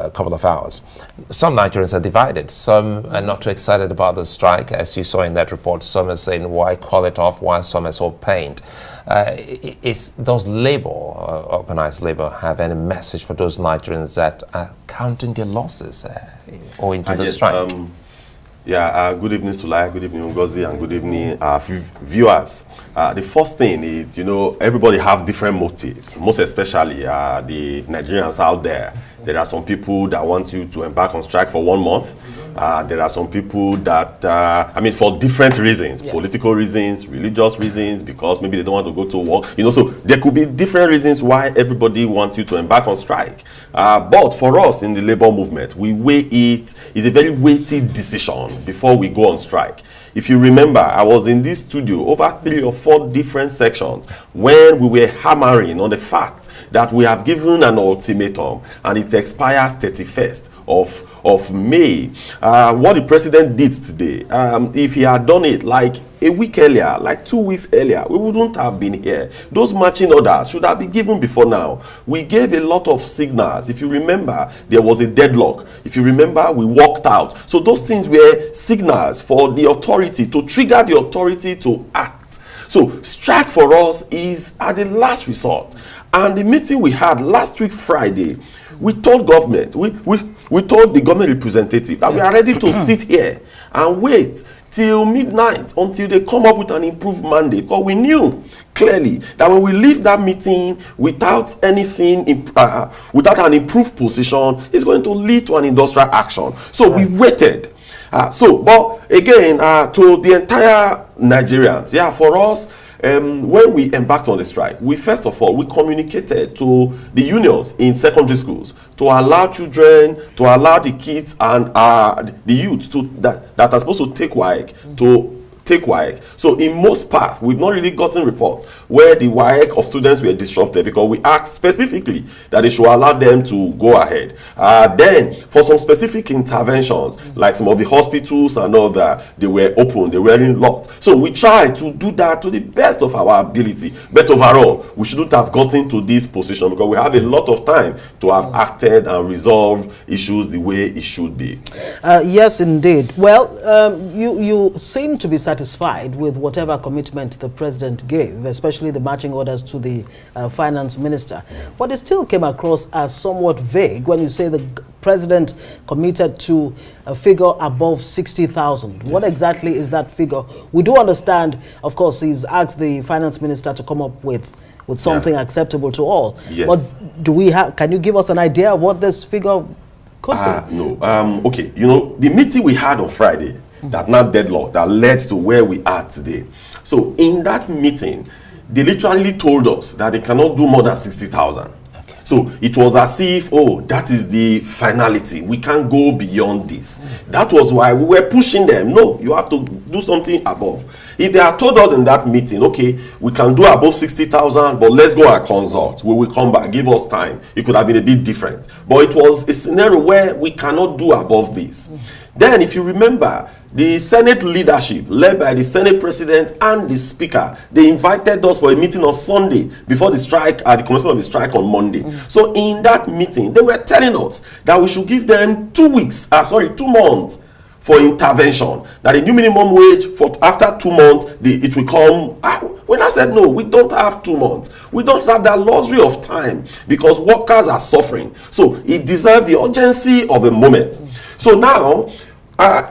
a couple of hours. Some Nigerians are divided. Some are not too excited about the strike, as you saw in that report. Some are saying, why call it off, while some are so pained. Does labor, organized labor, have any message for those Nigerians that are counting their losses owing to the strike? Good evening, Sulai, good evening, Ngozi, and good evening, viewers. The first thing is, everybody have different motives, most especially the Nigerians out there. There are some people that want you to embark on strike for 1 month. There are some people that, for different reasons, political reasons, religious reasons, because maybe they don't want to go to work. So there could be different reasons why everybody wants you to embark on strike. But for us in the labor movement, we weigh it. It's a very weighty decision before we go on strike. If you remember, I was in this studio over 3 or 4 different sections when we were hammering on the fact that we have given an ultimatum and it expires 31st of May. What the president did today, if he had done it like a week earlier, like 2 weeks earlier, we wouldn't have been here. Those marching orders should have been given before now. We gave a lot of signals. If you remember, there was a deadlock. If you remember, we walked out. So those things were signals for the authority to trigger the authority to act. So strike for us is at the last resort. And the meeting we had last week Friday, we told government, we told the government representative that we are ready to sit here and wait till midnight until they come up with an improved mandate, because we knew clearly that when we leave that meeting without anything, without an improved position, it's going to lead to an industrial action. So we waited. But again, to the entire Nigerians, for us, when we embarked on the strike, we first of all, we communicated to the unions in secondary schools to allow children, to allow the kids and the youth that are supposed to take WAEC to take WAEC. So in most parts, we've not really gotten reports where the WAEC of students were disrupted, because we asked specifically that they should allow them to go ahead. Then for some specific interventions, like some of the hospitals and all that, they were open, they weren't locked. So we tried to do that to the best of our ability. But overall, we shouldn't have gotten to this position, because we have a lot of time to have acted and resolved issues the way it should be. Yes, indeed. Well, you seem to be satisfied with whatever commitment the president gave, especially the marching orders to the finance minister. But it still came across as somewhat vague when you say the president committed to a figure above 60,000. Yes. What exactly is that figure? We do understand, of course, he's asked the finance minister to come up with something acceptable to all. Yes. But do we have? Can you give us an idea of what this figure could be? No. Okay. The meeting we had on Friday, that now deadlock that led to where we are today. So in that meeting, they literally told us that they cannot do more than 60,000. Okay. So it was as if, that is the finality. We can't go beyond this. That was why we were pushing them. No, you have to do something above. If they had told us in that meeting, okay, we can do above 60,000, but let's go and consult. We will come back. Give us time. It could have been a bit different. But it was a scenario where we cannot do above this. Then, if you remember, the Senate leadership, led by the Senate President and the Speaker, they invited us for a meeting on Sunday before the strike, the commencement of the strike on Monday. So in that meeting, they were telling us that we should give them 2 months for intervention. That the new minimum wage for after 2 months, it will come. When I said no, we don't have 2 months. We don't have that luxury of time, because workers are suffering. So it deserves the urgency of the moment. So now,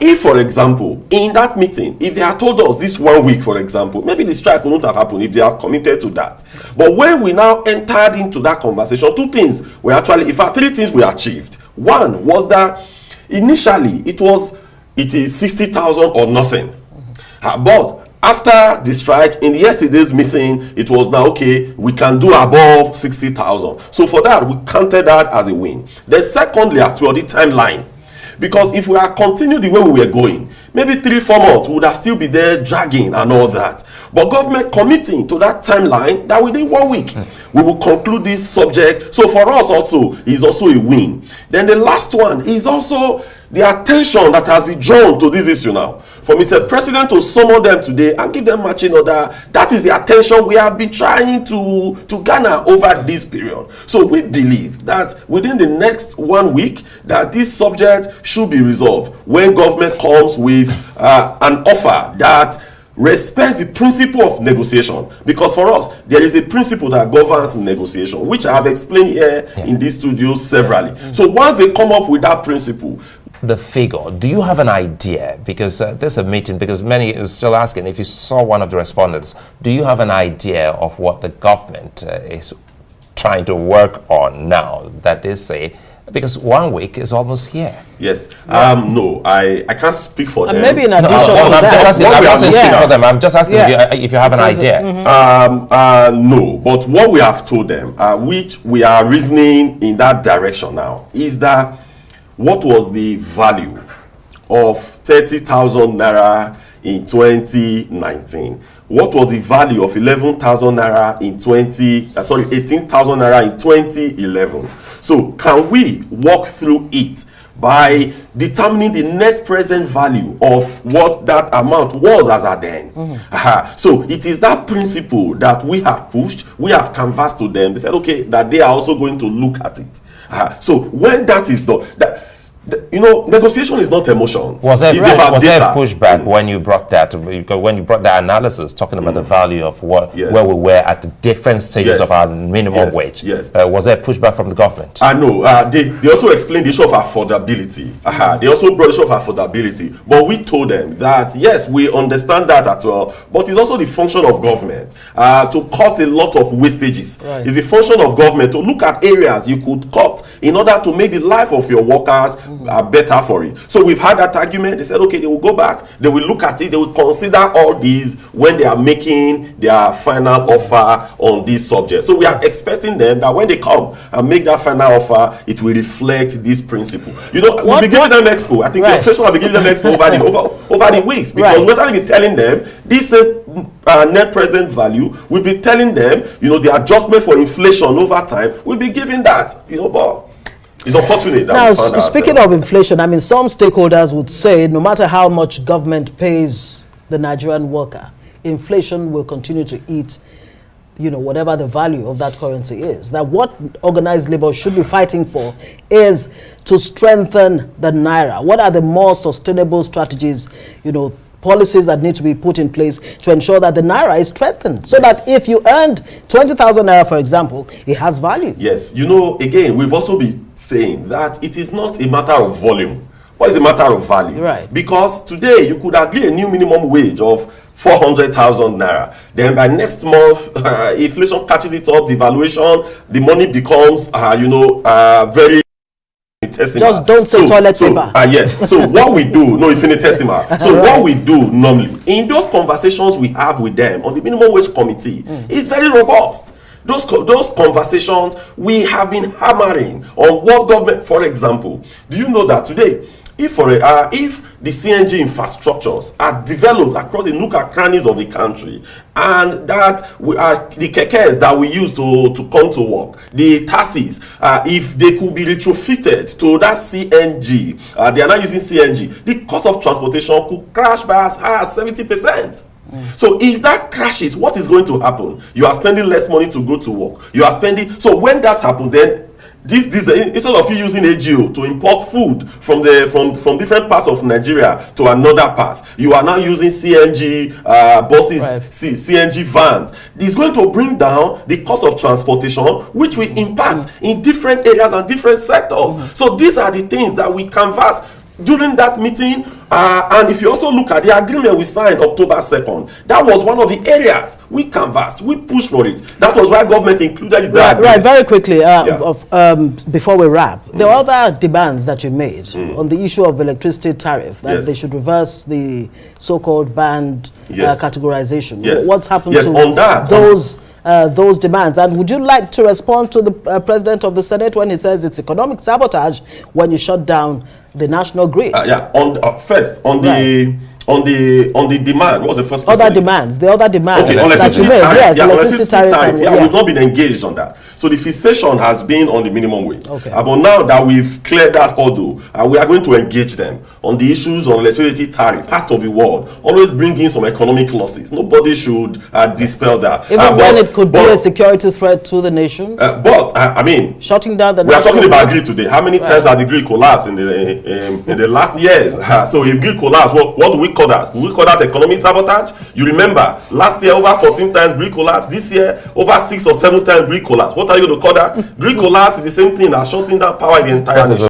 if, for example, in that meeting, if they had told us this 1 week, for example, maybe the strike wouldn't have happened if they have committed to that. But when we now entered into that conversation, 2 things were actually, in fact, 3 things we achieved. One was that initially it is 60,000 or nothing. But after the strike, in yesterday's meeting, it was now, okay, we can do above 60,000. So for that, we counted that as a win. Then secondly, actually, the timeline. Because if we had continued the way we were going, maybe 3-4 months, we would have still be there dragging and all that. But government committing to that timeline that within 1 week, we will conclude this subject. So for us also, is also a win. Then the last one is also the attention that has been drawn to this issue now. for Mr. President to summon them today and give them marching order, that is the attention we have been trying to garner over this period. So we believe that within the next 1 week, that this subject should be resolved when government comes with an offer that respects the principle of negotiation. Because for us, there is a principle that governs negotiation, which I have explained here in this studio severally. So once they come up with that principle, the figure, do you have an idea? Because there's a meeting, because many are still asking, if you saw one of the respondents, do you have an idea of what the government is trying to work on now that they say, because 1 week is almost here? Yes. No, I can't speak for them. Maybe in addition to that. I'm not asking for them. I'm just asking if you have an idea. No, but what we have told them, which we are reasoning in that direction now, is that what was the value of 30,000 naira in 2019? What was the value of 11,000 naira in 18,000 naira in 2011? So can we walk through it by determining the net present value of what that amount was as at then? So it is that principle that we have pushed, we have canvassed to them. They said, okay, that they are also going to look at it. So when that is done, you know, negotiation is not emotions. Was there pushback when you brought that? When you brought that analysis, talking about the value of what where we were at the different stages of our minimum wage? Yes. Was there pushback from the government? No. They also explained the issue of affordability. They also brought the issue of affordability. But we told them that yes, we understand that as well. But it's also the function of government to cut a lot of wastages. Right. It's the function of government to look at areas you could cut in order to make the life of your workers better for it. So we've had that argument. They said, okay, they will go back, they will look at it, they will consider all these when they are making their final offer on this subject. So we are expecting them that when they come and make that final offer, it will reflect this principle. You know, we'll be giving them expo. I think the station will be giving them expo over the weeks, because we're trying to be telling them this net present value. We've been telling them, you know, the adjustment for inflation over time. We'll be giving that, you know, but it's unfortunate that now, speaking of inflation, I mean, some stakeholders would say no matter how much government pays the Nigerian worker, inflation will continue to eat, you know, whatever the value of that currency is. That what organized labor should be fighting for is to strengthen the naira. What are the more sustainable strategies, you know, policies that need to be put in place to ensure that the naira is strengthened, so that if you earned 20,000 naira, for example, it has value? Yes. You know, again, we've also been saying that it is not a matter of volume, but it's a matter of value. Right. Because today you could agree a new minimum wage of 400,000 naira. Then by next month, inflation catches it up, devaluation, the money becomes, very infinitesimal. Just don't say toilet paper. Yes. So what we do, no, infinitesimal. So what we do normally in those conversations we have with them on the minimum wage committee is very robust. Those conversations, we have been hammering on what government, for example, do you know that today, if the CNG infrastructures are developed across the nook and crannies of the country, and that the kekes that we use to come to work, the taxis, if they could be retrofitted to that CNG, they are not using CNG, the cost of transportation could crash by as high as 70%. So if that crashes, what is going to happen? You are spending less money to go to work. You are spending. So when that happens, then this instead of you using AGO to import food from different parts of Nigeria to another part, you are now using CNG buses, CNG vans. It's going to bring down the cost of transportation, which will impact in different areas and different sectors. So these are the things that we canvass during that meeting, and if you also look at the agreement we signed October 2nd, that was one of the areas we canvassed, we pushed for it. That was why government included it. Right, very quickly, before we wrap, there are other demands that you made on the issue of electricity tariff, that they should reverse the so-called band categorization. What's happened to on that, those demands? And would you like to respond to the President of the Senate when he says it's economic sabotage when you shut down the national grid? First, on On the demand, what was the first question? The other demands Okay, that you made. Yes, electricity tariff. Yeah, we've not been engaged on that. So the fixation has been on the minimum wage. Okay. But now that we've cleared that hurdle, we are going to engage them on the issues on electricity tariff. Part of the world, always bring in some economic losses. Nobody should dispel that. Even when it could be a security threat to the nation. I mean, shutting down the. We are talking about grid today. How many times has the grid collapsed in the last years? So if grid collapse, what do we call that? Do we call that economic sabotage? You remember last year over 14 times grid collapse. This year over 6 or 7 times grid collapse. What are you going to call that? Grid collapse is the same thing as shutting down power in the entire nation.